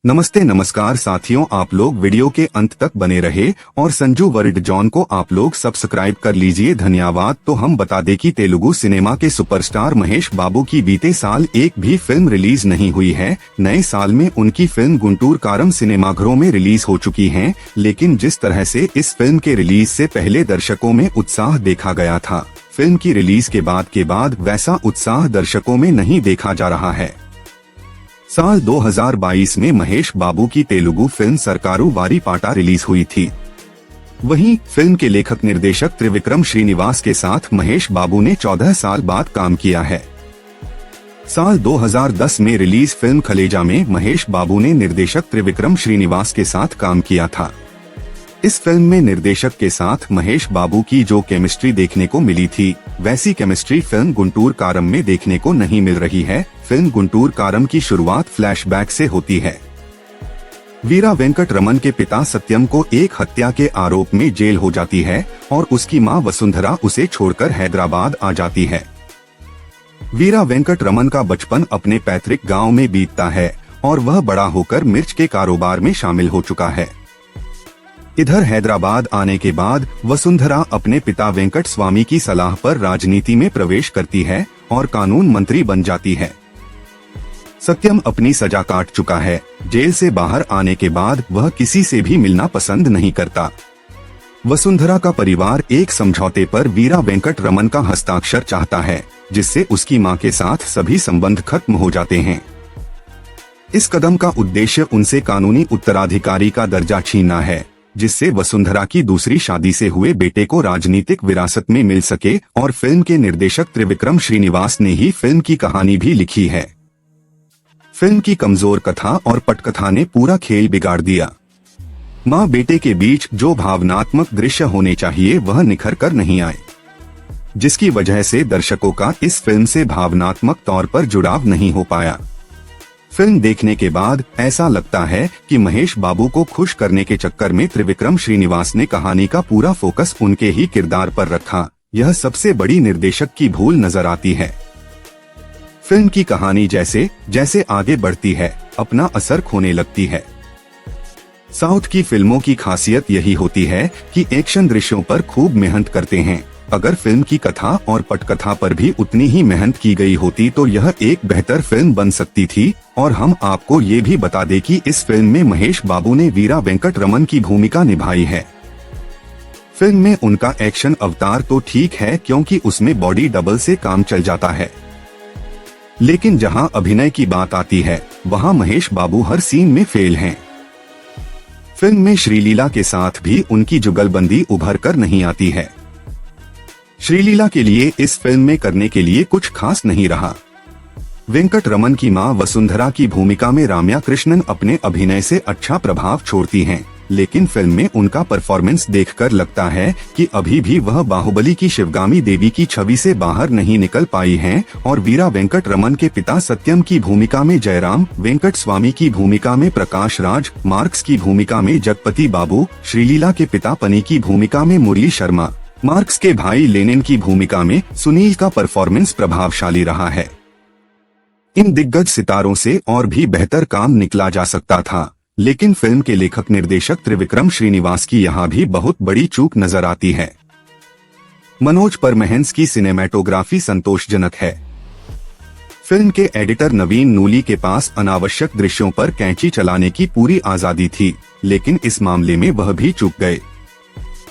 नमस्ते नमस्कार साथियों, आप लोग वीडियो के अंत तक बने रहे और संजू वर्ल्ड जॉन को आप लोग सब्सक्राइब कर लीजिए, धन्यवाद। तो हम बता दें कि तेलुगु सिनेमा के सुपरस्टार महेश बाबू की बीते साल एक भी फिल्म रिलीज नहीं हुई है। नए साल में उनकी फिल्म गुंटूर कारम सिनेमाघरों में रिलीज हो चुकी है, लेकिन जिस तरह से इस फिल्म के रिलीज से पहले दर्शकों में उत्साह देखा गया था, फिल्म की रिलीज के बाद वैसा उत्साह दर्शकों में नहीं देखा जा रहा है। साल 2022 में महेश बाबू की तेलुगु फिल्म सरकारू वारी पाटा रिलीज हुई थी। वहीं फिल्म के लेखक निर्देशक त्रिविक्रम श्रीनिवास के साथ महेश बाबू ने 14 साल बाद काम किया है। साल 2010 में रिलीज फिल्म खलेजा में महेश बाबू ने निर्देशक त्रिविक्रम श्रीनिवास के साथ काम किया था। इस फिल्म में निर्देशक के साथ महेश बाबू की जो केमिस्ट्री देखने को मिली थी, वैसी केमिस्ट्री फिल्म गुंटूर कारम में देखने को नहीं मिल रही है। फिल्म गुंटूर कारम की शुरुआत फ्लैशबैक से होती है। वीरा वेंकट रमन के पिता सत्यम को एक हत्या के आरोप में जेल हो जाती है और उसकी मां वसुंधरा उसे छोड़कर हैदराबाद आ जाती है। वीरा वेंकट रमन का बचपन अपने पैतृक गांव में बीतता है और वह बड़ा होकर मिर्च के कारोबार में शामिल हो चुका है। इधर हैदराबाद आने के बाद वसुंधरा अपने पिता वेंकट स्वामी की सलाह पर राजनीति में प्रवेश करती है और कानून मंत्री बन जाती है। सत्यम अपनी सजा काट चुका है। जेल से बाहर आने के बाद वह किसी से भी मिलना पसंद नहीं करता। वसुंधरा का परिवार एक समझौते पर वीरा वेंकट रमन का हस्ताक्षर चाहता है, जिससे उसकी मां के साथ सभी संबंध खत्म हो जाते हैं। इस कदम का उद्देश्य उनसे कानूनी उत्तराधिकारी का दर्जा छीनना है, जिससे वसुंधरा की दूसरी शादी से हुए बेटे को राजनीतिक विरासत में मिल सके। और फिल्म के निर्देशक त्रिविक्रम श्रीनिवास ने ही फिल्म की कहानी भी लिखी है। फिल्म की कमजोर कथा और पटकथा ने पूरा खेल बिगाड़ दिया। माँ बेटे के बीच जो भावनात्मक दृश्य होने चाहिए वह निखर कर नहीं आए, जिसकी वजह से दर्शकों का इस फिल्म से भावनात्मक तौर पर जुड़ाव नहीं हो पाया। फिल्म देखने के बाद ऐसा लगता है कि महेश बाबू को खुश करने के चक्कर में त्रिविक्रम श्रीनिवास ने कहानी का पूरा फोकस उनके ही किरदार पर रखा। यह सबसे बड़ी निर्देशक की भूल नजर आती है। फिल्म की कहानी जैसे जैसे आगे बढ़ती है, अपना असर खोने लगती है। साउथ की फिल्मों की खासियत यही होती है कि एक्शन दृश्यों पर खूब मेहनत करते हैं। अगर फिल्म की कथा और पटकथा पर भी उतनी ही मेहनत की गई होती तो यह एक बेहतर फिल्म बन सकती थी। और हम आपको ये भी बता दें कि इस फिल्म में महेश बाबू ने वीरा वेंकट रमन की भूमिका निभाई है। फिल्म में उनका एक्शन अवतार तो ठीक है, क्योंकि उसमें बॉडी डबल से काम चल जाता है, लेकिन जहां अभिनय की बात आती है वहां महेश बाबू हर सीन में फेल हैं। फिल्म में श्रीलीला के साथ भी उनकी जुगलबंदी उभर कर नहीं आती है। श्रीलीला के लिए इस फिल्म में करने के लिए कुछ खास नहीं रहा। वेंकट रमन की मां वसुंधरा की भूमिका में राम्या कृष्णन अपने अभिनय से अच्छा प्रभाव छोड़ती हैं, लेकिन फिल्म में उनका परफॉर्मेंस देखकर लगता है कि अभी भी वह बाहुबली की शिवगामी देवी की छवि से बाहर नहीं निकल पाई हैं। और वीरा वेंकट रमन के पिता सत्यम की भूमिका में जयराम, वेंकट स्वामी की भूमिका में प्रकाश राज, मार्क्स की भूमिका में जगपति बाबू, श्रीलीला के पिता पनी की भूमिका में मुरली शर्मा, मार्क्स के भाई लेनिन की भूमिका में सुनील का परफॉर्मेंस प्रभावशाली रहा है। इन दिग्गज सितारों से और भी बेहतर काम निकला जा सकता था, लेकिन फिल्म के लेखक निर्देशक त्रिविक्रम श्रीनिवास की यहाँ भी बहुत बड़ी चूक नजर आती है। मनोज परमहंस की सिनेमैटोग्राफी संतोषजनक है। फिल्म के एडिटर नवीन नूली के पास अनावश्यक दृश्यों पर कैंची चलाने की पूरी आजादी थी, लेकिन इस मामले में वह भी चूक गए।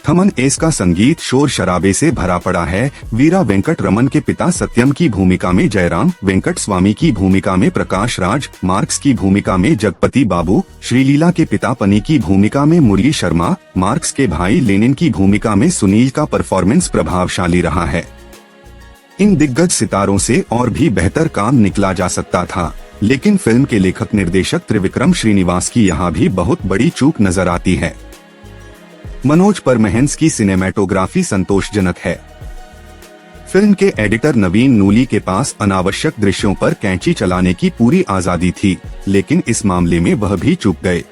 थमन एस का संगीत शोर शराबे से भरा पड़ा है। वीरा वेंकट रमन के पिता सत्यम की भूमिका में जयराम, वेंकट स्वामी की भूमिका में प्रकाश राज, मार्क्स की भूमिका में जगपति बाबू, श्रीलीला के पिता पनी की भूमिका में मुरली शर्मा, मार्क्स के भाई लेनिन की भूमिका में सुनील का परफॉर्मेंस प्रभावशाली रहा है। इन दिग्गज सितारों से और भी बेहतर काम निकला जा सकता था, लेकिन फिल्म के लेखक निर्देशक त्रिविक्रम श्रीनिवास की यहाँ भी बहुत बड़ी चूक नजर आती है। मनोज परमहंस की सिनेमैटोग्राफी संतोषजनक है। फिल्म के एडिटर नवीन नूली के पास अनावश्यक दृश्यों पर कैंची चलाने की पूरी आजादी थी, लेकिन इस मामले में वह भी चूक गए।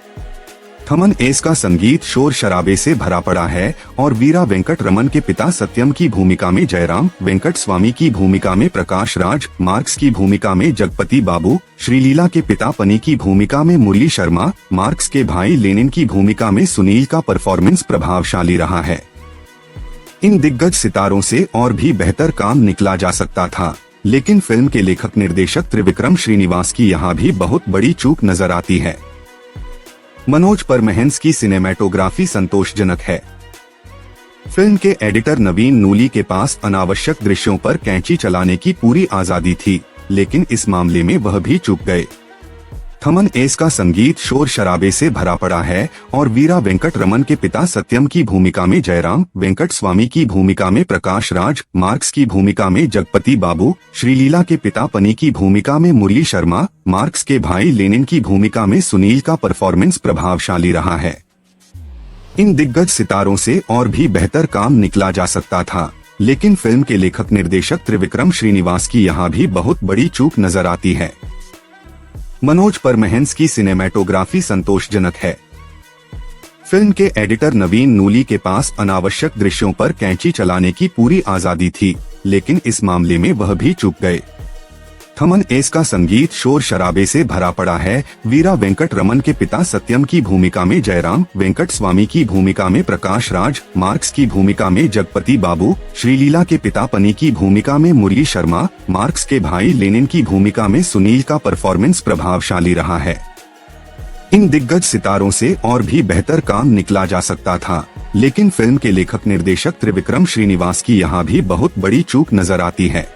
थमन एस का संगीत शोर शराबे से भरा पड़ा है और वीरा वेंकट रमन के पिता सत्यम की भूमिका में जयराम, वेंकट स्वामी की भूमिका में प्रकाश राज, मार्क्स की भूमिका में जगपति बाबू, श्रीलीला के पिता पनी की भूमिका में मुरली शर्मा, मार्क्स के भाई लेनिन की भूमिका में सुनील का परफॉर्मेंस प्रभावशाली रहा है। इन दिग्गज सितारों से और भी बेहतर काम निकला जा सकता था, लेकिन फिल्म के लेखक निर्देशक त्रिविक्रम श्रीनिवास की यहाँ भी बहुत बड़ी चूक नजर आती है। मनोज परमहंस की सिनेमैटोग्राफी संतोषजनक है। फिल्म के एडिटर नवीन नूली के पास अनावश्यक दृश्यों पर कैंची चलाने की पूरी आजादी थी, लेकिन इस मामले में वह भी चूक गए। थमन एस का संगीत शोर शराबे से भरा पड़ा है और वीरा वेंकट रमन के पिता सत्यम की भूमिका में जयराम, वेंकट स्वामी की भूमिका में प्रकाश राज, मार्क्स की भूमिका में जगपति बाबू, श्रीलीला के पिता पनी की भूमिका में मुरली शर्मा, मार्क्स के भाई लेनिन की भूमिका में सुनील का परफॉर्मेंस प्रभावशाली रहा है। इन दिग्गज सितारों से और भी बेहतर काम निकला जा सकता था, लेकिन फिल्म के लेखक निर्देशक त्रिविक्रम श्रीनिवास की यहाँ भी बहुत बड़ी चूक नजर आती है। मनोज परमहंस की सिनेमैटोग्राफी संतोषजनक है। फिल्म के एडिटर नवीन नूली के पास अनावश्यक दृश्यों पर कैंची चलाने की पूरी आजादी थी, लेकिन इस मामले में वह भी चूक गए। थमन एस का संगीत शोर शराबे से भरा पड़ा है। वीरा वेंकट रमन के पिता सत्यम की भूमिका में जयराम, वेंकट स्वामी की भूमिका में प्रकाश राज, मार्क्स की भूमिका में जगपति बाबू, श्रीलीला के पिता पनी की भूमिका में मुरली शर्मा, मार्क्स के भाई लेनिन की भूमिका में सुनील का परफॉर्मेंस प्रभावशाली रहा है। इन दिग्गज सितारों से और भी बेहतर काम निकला जा सकता था, लेकिन फिल्म के लेखक निर्देशक त्रिविक्रम श्रीनिवास की यहाँ भी बहुत बड़ी चूक नजर आती है।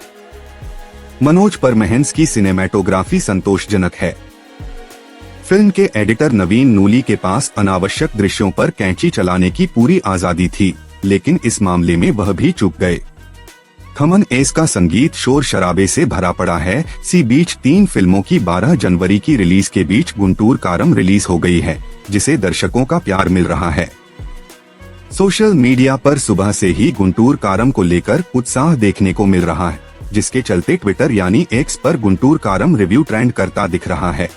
मनोज परमहंस की सिनेमैटोग्राफी संतोषजनक है। फिल्म के एडिटर नवीन नूली के पास अनावश्यक दृश्यों पर कैंची चलाने की पूरी आजादी थी, लेकिन इस मामले में वह भी चूक गए। थमन एस का संगीत शोर शराबे से भरा पड़ा है। सी बीच 3 फिल्मों की 12 जनवरी की रिलीज के बीच गुंटूर कारम रिलीज हो गई है, जिसे दर्शकों का प्यार मिल रहा है। सोशल मीडिया पर सुबह से ही गुंटूर कारम को लेकर उत्साह देखने को मिल रहा है, जिसके चलते ट्विटर यानी एक्स पर गुंटूर कारम रिव्यू ट्रेंड करता दिख रहा है।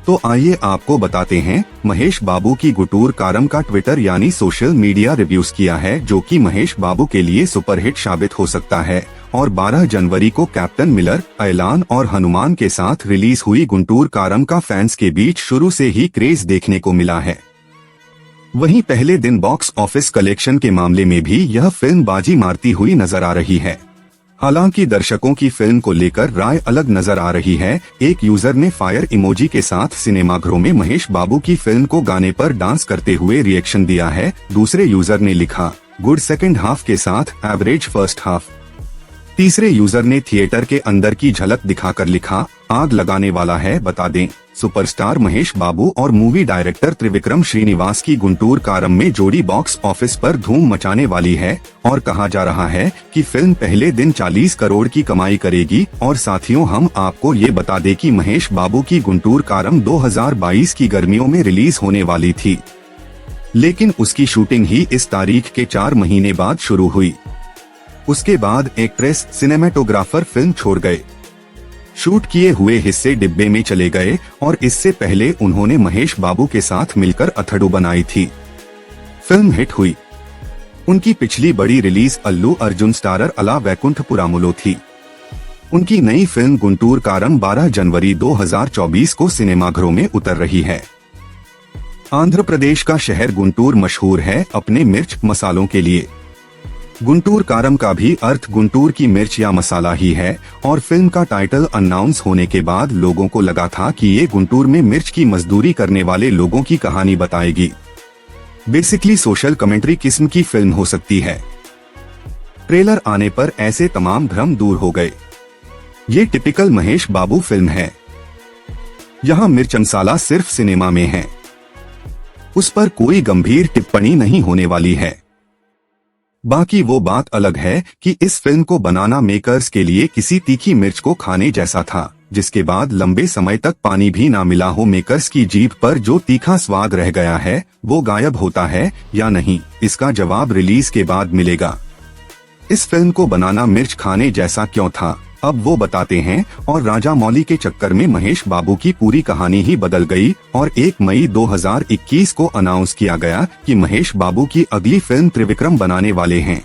तो आइए आपको बताते हैं, महेश बाबू की गुंटूर कारम का ट्विटर यानी सोशल मीडिया रिव्यूज किया है, जो कि महेश बाबू के लिए सुपरहिट साबित हो सकता है। और 12 जनवरी को कैप्टन मिलर, ऐलान और हनुमान के साथ रिलीज हुई गुंटूर कारम का फैंस के बीच शुरू से ही क्रेज देखने को मिला है। वहीं पहले दिन बॉक्स ऑफिस कलेक्शन के मामले में भी यह फिल्म बाजी मारती हुई नजर आ रही है। हालांकि दर्शकों की फिल्म को लेकर राय अलग नजर आ रही है। एक यूजर ने फायर इमोजी के साथ सिनेमाघरों में महेश बाबू की फिल्म को गाने पर डांस करते हुए रिएक्शन दिया है। दूसरे यूजर ने लिखा गुड सेकंड हाफ के साथ एवरेज फर्स्ट हाफ। तीसरे यूजर ने थिएटर के अंदर की झलक दिखाकर लिखा आग लगाने वाला है। बता दें, सुपरस्टार महेश बाबू और मूवी डायरेक्टर त्रिविक्रम श्रीनिवास की गुंटूर कारम में जोड़ी बॉक्स ऑफिस पर धूम मचाने वाली है और कहा जा रहा है कि फिल्म पहले दिन 40 करोड़ की कमाई करेगी। और साथियों, हम आपको ये बता दें कि महेश बाबू की गुंटूर कारम 2022 की गर्मियों में रिलीज होने वाली थी, लेकिन उसकी शूटिंग ही इस तारीख के 4 महीने बाद शुरू हुई। उसके बाद एक्ट्रेस, सिनेमेटोग्राफर फिल्म छोड़ गए। शूट किए हुए हिस्से डिब्बे में चले गए और इससे पहले उन्होंने महेश बाबू के साथ मिलकर अथड़ू बनाई थी। फिल्म हिट हुई। उनकी पिछली बड़ी रिलीज अल्लू अर्जुन स्टारर अला वैकुंठपुरामुलो थी। उनकी नई फिल्म गुंटूर कारम 12 जनवरी 2024 को सिनेमाघरों में उतर रही है। आंध्र प्रदेश का शहर गुंटूर मशहूर है अपने मिर्च मसालों के लिए। गुंटूर कारम का भी अर्थ गुंटूर की मिर्च या मसाला ही है और फिल्म का टाइटल अनाउंस होने के बाद लोगों को लगा था कि ये गुंटूर में मिर्च की मजदूरी करने वाले लोगों की कहानी बताएगी। बेसिकली सोशल कमेंट्री किस्म की फिल्म हो सकती है। ट्रेलर आने पर ऐसे तमाम भ्रम दूर हो गए। ये टिपिकल महेश बाबू फिल्म है। यहाँ मिर्च मसाला सिर्फ सिनेमा में है, उस पर कोई गंभीर टिप्पणी नहीं होने वाली है। बाकी वो बात अलग है कि इस फिल्म को बनाना मेकर्स के लिए किसी तीखी मिर्च को खाने जैसा था, जिसके बाद लंबे समय तक पानी भी ना मिला हो। मेकर्स की जीभ पर जो तीखा स्वाद रह गया है वो गायब होता है या नहीं, इसका जवाब रिलीज के बाद मिलेगा। इस फिल्म को बनाना मिर्च खाने जैसा क्यों था? अब वो बताते हैं, और राजामौली के चक्कर में महेश बाबू की पूरी कहानी ही बदल गई और 1 मई 2021 को अनाउंस किया गया कि महेश बाबू की अगली फिल्म त्रिविक्रम बनाने वाले हैं।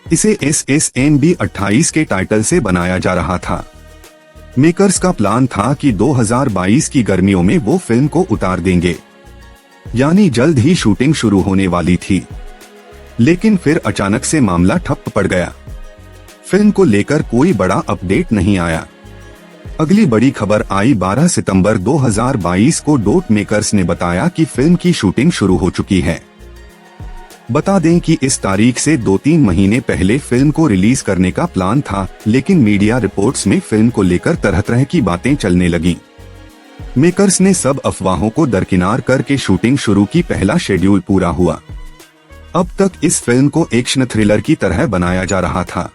इसे SSNB 28 के टाइटल से बनाया जा रहा था। मेकर्स का प्लान था कि 2022 की गर्मियों में वो फिल्म को उतार देंगे, यानी जल्द ही शूटिंग शुरू होने वाली थी। लेकिन फिर अचानक से मामला ठप पड़ गया। फिल्म को लेकर कोई बड़ा अपडेट नहीं आया। अगली बड़ी खबर आई 12 सितंबर 2022 को। डोट मेकर्स ने बताया कि फिल्म की शूटिंग शुरू हो चुकी है। बता दें कि इस तारीख से 2-3 महीने पहले फिल्म को रिलीज करने का प्लान था, लेकिन मीडिया रिपोर्ट्स में फिल्म को लेकर तरह तरह की बातें चलने लगीं। मेकर्स ने सब अफवाहों को दरकिनार करके शूटिंग शुरू की। पहला शेड्यूल पूरा हुआ। अब तक इस फिल्म को एक्शन थ्रिलर की तरह बनाया जा रहा था,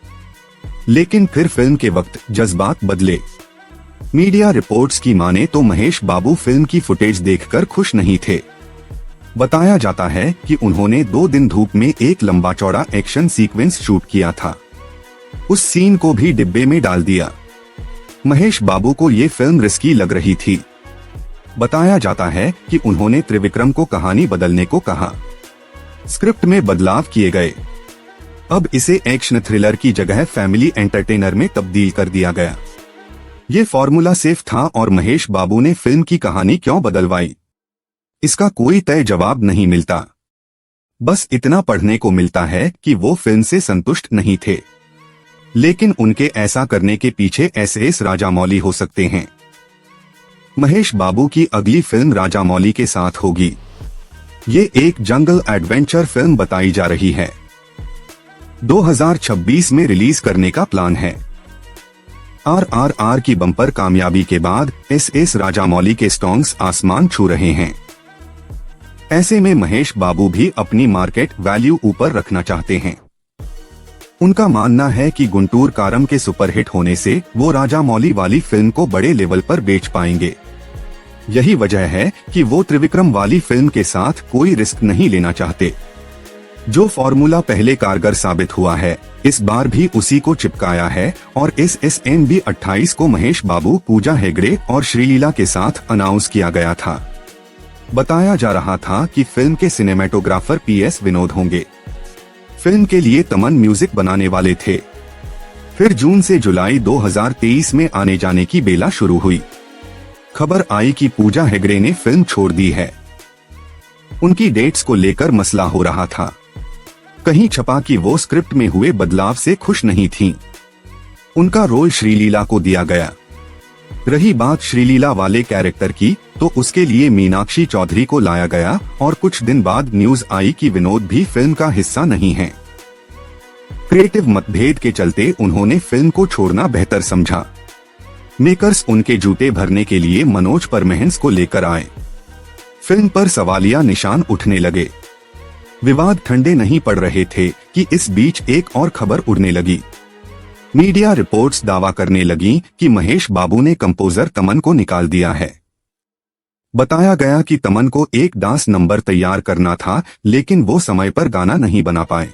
लेकिन फिर फिल्म के वक्त जज्बात बदले। मीडिया रिपोर्ट्स की माने तो महेश बाबू फिल्म की फुटेज देखकर खुश नहीं थे। बताया जाता है कि उन्होंने 2 दिन धूप में एक लंबा चौड़ा एक्शन सीक्वेंस शूट किया था। उस सीन को भी डिब्बे में डाल दिया। महेश बाबू को ये फिल्म रिस्की लग रही थी। बताया जाता है कि उन्होंने त्रिविक्रम को कहानी बदलने को कहा। स्क्रिप्ट में बदलाव किए गए। अब इसे एक्शन थ्रिलर की जगह फैमिली एंटरटेनर में तब्दील कर दिया गया। ये फॉर्मूला सेफ था और महेश बाबू ने फिल्म की कहानी क्यों बदलवाई, इसका कोई तय जवाब नहीं मिलता। बस इतना पढ़ने को मिलता है कि वो फिल्म से संतुष्ट नहीं थे, लेकिन उनके ऐसा करने के पीछे SS राजामौली हो सकते हैं। महेश बाबू की अगली फिल्म राजामौली के साथ होगी। ये एक जंगल एडवेंचर फिल्म बताई जा रही है। 2026 में रिलीज करने का प्लान है। RRR की बम्पर कामयाबी के बाद SS राजामौली के स्टॉन्ग्स आसमान छू रहे हैं। ऐसे में महेश बाबू भी अपनी मार्केट वैल्यू ऊपर रखना चाहते हैं। उनका मानना है कि गुंटूर कारम के सुपरहिट होने से वो राजामौली वाली फिल्म को बड़े लेवल पर बेच पाएंगे। यही वजह है कि वो त्रिविक्रम वाली फिल्म के साथ कोई रिस्क नहीं लेना चाहते। जो फॉर्मूला पहले कारगर साबित हुआ है, इस बार भी उसी को चिपकाया है और SSNB 28 को महेश बाबू, पूजा हेगड़े और श्रीलीला के साथ अनाउंस किया गया था। बताया जा रहा था कि फिल्म के सिनेमेटोग्राफर PS विनोद होंगे। फिल्म के लिए तमन म्यूजिक बनाने वाले थे। फिर जून से जुलाई 2023 में आने जाने की बेला शुरू हुई। खबर आई कि पूजा हेगड़े ने फिल्म छोड़ दी है। उनकी डेट्स को लेकर मसला हो रहा था। कहीं छपा कि वो स्क्रिप्ट में हुए बदलाव से खुश नहीं थीं। उनका रोल श्रीलीला को दिया गया। रही बात श्रीलीला वाले कैरेक्टर की, तो उसके लिए मीनाक्षी चौधरी को लाया गया और कुछ दिन बाद न्यूज आई कि विनोद भी फिल्म का हिस्सा नहीं है। क्रिएटिव मतभेद के चलते उन्होंने फिल्म को छोड़ना बेहतर समझा। मेकर्स उनके जूते भरने के लिए मनोज परमहंस को लेकर आए। फिल्म पर सवालिया निशान उठने लगे। विवाद ठंडे नहीं पड़ रहे थे कि इस बीच एक और खबर उड़ने लगी। मीडिया रिपोर्ट्स दावा करने लगी कि महेश बाबू ने कंपोजर तमन को निकाल दिया है। बताया गया कि तमन को एक डांस नंबर तैयार करना था, लेकिन वो समय पर गाना नहीं बना पाए।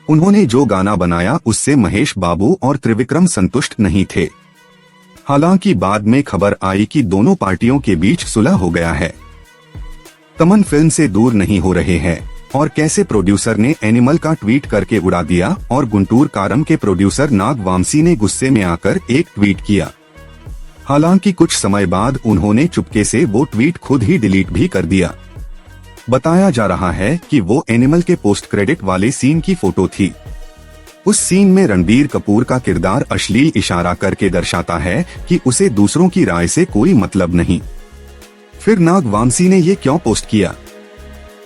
उन्होंने जो गाना बनाया उससे महेश बाबू और त्रिविक्रम संतुष्ट नहीं थे। हालांकि बाद में खबर आई कि दोनों पार्टियों के बीच सुलह हो गया है। तमन फिल्म से दूर नहीं हो रहे हैं और कैसे प्रोड्यूसर ने एनिमल का ट्वीट करके उड़ा दिया और गुंटूर कारम के प्रोड्यूसर नाग वामसी ने गुस्से में आकर एक ट्वीट किया। हालांकि कुछ समय बाद उन्होंने चुपके से वो ट्वीट खुद ही डिलीट भी कर दिया। बताया जा रहा है कि वो एनिमल के पोस्ट क्रेडिट वाले सीन की फोटो थी। उस सीन में रणबीर कपूर का किरदार अश्लील इशारा करके दर्शाता है कि उसे दूसरों की राय से कोई मतलब नहीं। फिर नाग वामसी ने ये क्यों पोस्ट किया?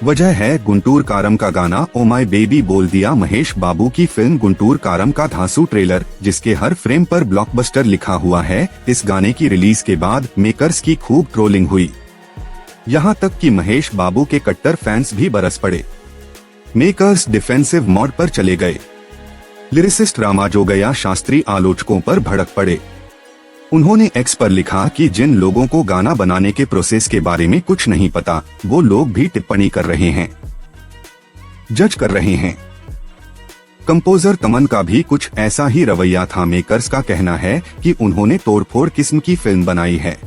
वजह है गुंटूर कारम का गाना ओ माय बेबी बोल दिया। महेश बाबू की फिल्म गुंटूर कारम का धांसू ट्रेलर, जिसके हर फ्रेम पर ब्लॉकबस्टर लिखा हुआ है, इस गाने की रिलीज के बाद मेकर्स की खूब ट्रोलिंग हुई। यहाँ तक कि महेश बाबू के कट्टर फैंस भी बरस पड़े। मेकर्स डिफेंसिव मोड पर चले गए। लिरिसिस्ट रामाजोगया शास्त्री आलोचकों पर भड़क पड़े। उन्होंने एक्स पर लिखा कि जिन लोगों को गाना बनाने के प्रोसेस के बारे में कुछ नहीं पता, वो लोग भी टिप्पणी कर रहे हैं, जज कर रहे हैं। कंपोजर तमन का भी कुछ ऐसा ही रवैया था। मेकर्स का कहना है कि उन्होंने तोड़फोड़ किस्म की फिल्म बनाई है,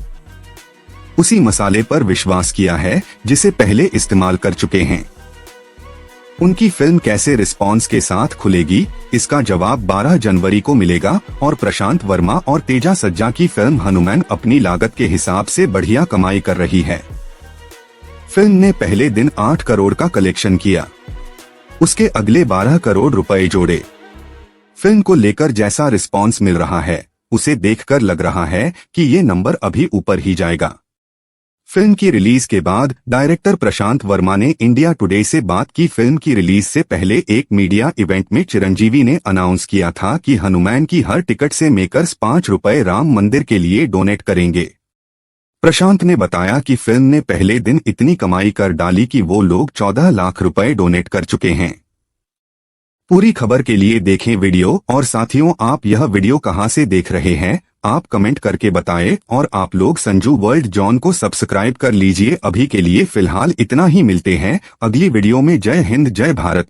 उसी मसाले पर विश्वास किया है जिसे पहले इस्तेमाल कर चुके हैं। उनकी फिल्म कैसे रिस्पॉन्स के साथ खुलेगी, इसका जवाब 12 जनवरी को मिलेगा और प्रशांत वर्मा और तेजा सज्जा की फिल्म हनुमान अपनी लागत के हिसाब से बढ़िया कमाई कर रही है। फिल्म ने पहले दिन 8 करोड़ का कलेक्शन किया, उसके अगले 12 करोड़ रुपए जोड़े। फिल्म को लेकर जैसा रिस्पॉन्स मिल रहा है उसे देखकर लग रहा है कि ये नंबर अभी ऊपर ही जाएगा। फिल्म की रिलीज के बाद डायरेक्टर प्रशांत वर्मा ने इंडिया टुडे से बात की। फिल्म की रिलीज से पहले एक मीडिया इवेंट में चिरंजीवी ने अनाउंस किया था कि हनुमान की हर टिकट से मेकर्स 5 रुपए राम मंदिर के लिए डोनेट करेंगे। प्रशांत ने बताया कि फिल्म ने पहले दिन इतनी कमाई कर डाली कि वो लोग 14 लाख रुपए डोनेट कर चुके हैं। पूरी खबर के लिए देखें वीडियो। और साथियों, आप यह वीडियो कहां से देख रहे हैं आप कमेंट करके बताएं। और आप लोग संजू वर्ल्ड जॉन को सब्सक्राइब कर लीजिए। अभी के लिए फिलहाल इतना ही, मिलते हैं अगली वीडियो में। जय हिंद, जय भारत।